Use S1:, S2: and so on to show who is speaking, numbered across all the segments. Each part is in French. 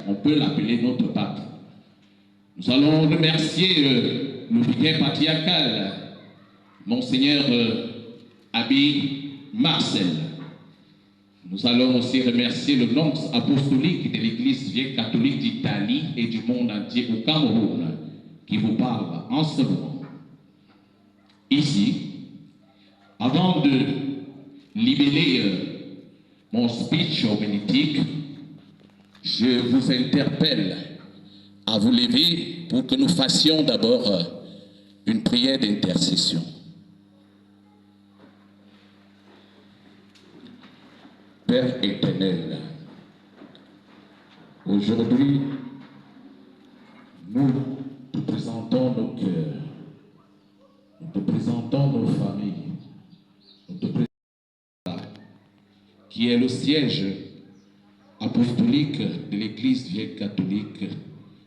S1: on peut l'appeler notre pape. Nous allons remercier le vicaire patriarcal, Monseigneur Abbé Marcel. Nous allons aussi remercier le nonce apostolique de l'Église vieille catholique d'Italie et du monde entier au Cameroun, qui vous parle en ce moment. Ici, avant de libeller mon speech homilétique, je vous interpelle à vous lever pour que nous fassions d'abord une prière d'intercession. Père éternel, aujourd'hui, nous te présentons nos cœurs, nous te présentons nos familles, nous te présentons qui est le siège apostolique de l'Église vieille catholique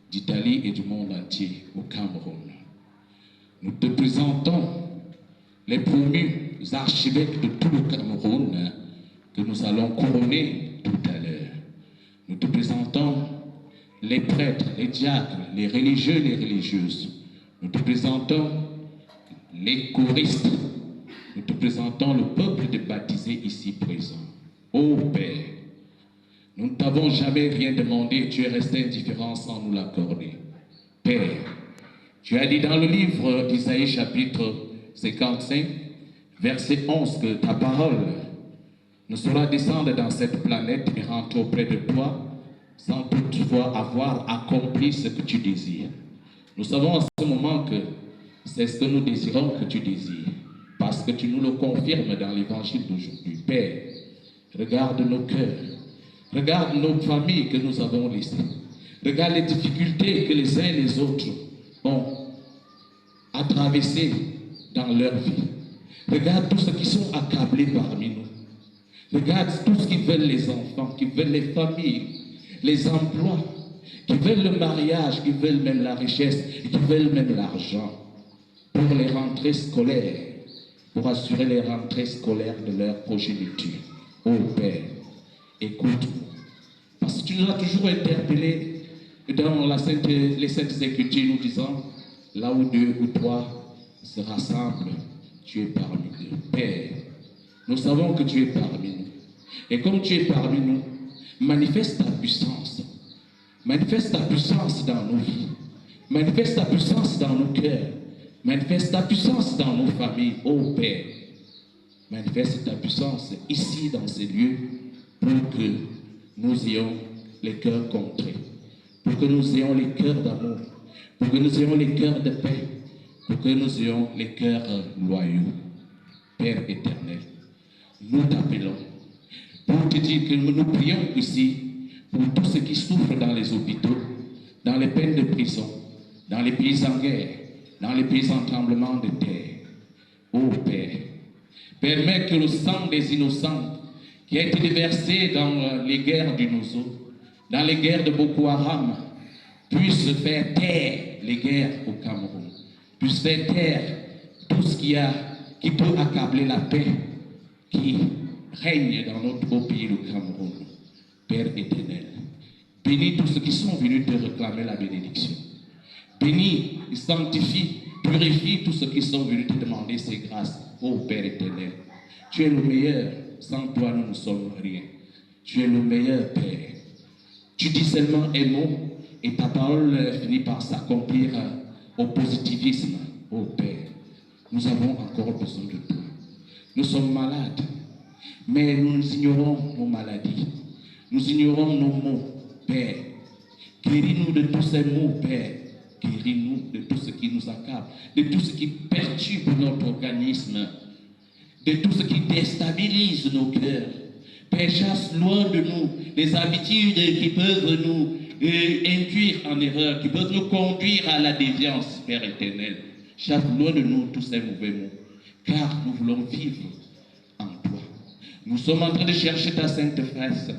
S1: d'Italie et du monde entier au Cameroun. Nous te présentons les promus archevêques de tout le Cameroun que nous allons couronner tout à l'heure. Nous te présentons les prêtres, les diacres, les religieux et les religieuses. Nous te présentons les choristes. Nous te présentons le peuple de baptisés ici présent. Ô Père, nous ne t'avons jamais rien demandé, tu es resté indifférent sans nous l'accorder. Père, tu as dit dans le livre d'Isaïe chapitre 55, verset 11, que ta parole ne saura descendre dans cette planète et rentrer auprès de toi sans toutefois avoir accompli ce que tu désires. Nous savons en ce moment que c'est ce que nous désirons que tu désires, parce que tu nous le confirmes dans l'évangile d'aujourd'hui. Père, regarde nos cœurs, regarde nos familles que nous avons laissées, regarde les difficultés que les uns et les autres ont à traverser dans leur vie. Regarde tous ceux qui sont accablés parmi nous. Regarde tous ceux qui veulent les enfants, qui veulent les familles, les emplois, qui veulent le mariage, qui veulent même la richesse, et qui veulent même l'argent pour les rentrées scolaires, pour assurer les rentrées scolaires de leur progéniture. Ô Père, écoute-nous, parce que tu nous as toujours interpellés dans les Saintes Écritures, nous disant, là où deux ou trois se rassemblent, tu es parmi eux. Père, nous savons que tu es parmi nous. Et comme tu es parmi nous, manifeste ta puissance. Manifeste ta puissance dans nos vies. Manifeste ta puissance dans nos cœurs. Manifeste ta puissance dans nos familles. Ô Père, manifeste ta puissance ici dans ces lieux pour que nous ayons les cœurs contrits, pour que nous ayons les cœurs d'amour, pour que nous ayons les cœurs de paix, pour que nous ayons les cœurs loyaux. Père éternel, nous t'appelons pour te dire que nous prions ici pour tous ceux qui souffrent dans les hôpitaux, dans les peines de prison, dans les pays en guerre, dans les pays en tremblement de terre. Ô Père, permets que le sang des innocents qui a été déversé dans les guerres du Nozo, dans les guerres de Boko Haram, puisse faire taire les guerres au Cameroun, puisse faire taire tout ce qui peut accabler la paix qui règne dans notre beau pays, le Cameroun. Père éternel, bénis tous ceux qui sont venus te réclamer la bénédiction. Bénis, sanctifie, purifie tous ceux qui sont venus te demander ces grâces. Ô Père éternel, tu es le meilleur, sans toi nous ne sommes rien. Tu es le meilleur Père. Tu dis seulement aimons et ta parole finit par s'accomplir au positivisme. Ô Père, nous avons encore besoin de toi. Nous sommes malades, mais nous ignorons nos maladies. Nous ignorons nos maux, Père. Guéris-nous de tous ces maux, Père. Guéris-nous de tout ce qui nous accable, de tout ce qui perturbe notre organisme, de tout ce qui déstabilise nos cœurs. Père, chasse loin de nous les habitudes qui peuvent nous induire en erreur, qui peuvent nous conduire à la déviance, Père éternel. Chasse loin de nous tous ces mauvais mots, car nous voulons vivre en toi. Nous sommes en train de chercher ta sainte face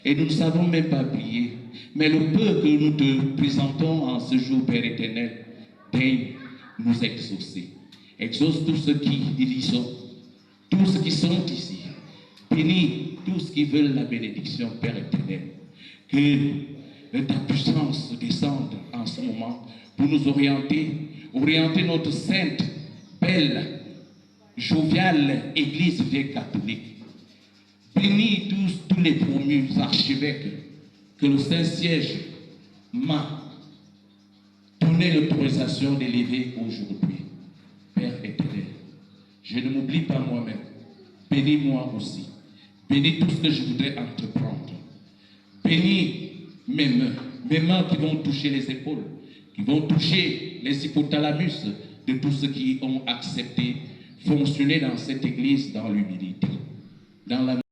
S1: et nous ne savons même pas prier. Mais le peu que nous te présentons en ce jour, Père éternel, daigne nous exaucer. Exauce tous ceux qui y sont, tous ceux qui sont ici. Bénis tous qui veulent la bénédiction, Père éternel. Que ta puissance descende en ce moment pour nous orienter notre sainte, belle, joviale Église vieille catholique. Bénis tous les promus archevêques que le Saint-Siège m'a donné l'autorisation d'élever aujourd'hui. Père éternel, je ne m'oublie pas moi-même. Bénis-moi aussi. Bénis tout ce que je voudrais entreprendre. Bénis mes mains qui vont toucher les épaules, qui vont toucher les hypothalamus de tous ceux qui ont accepté fonctionner dans cette église dans l'humilité, dans la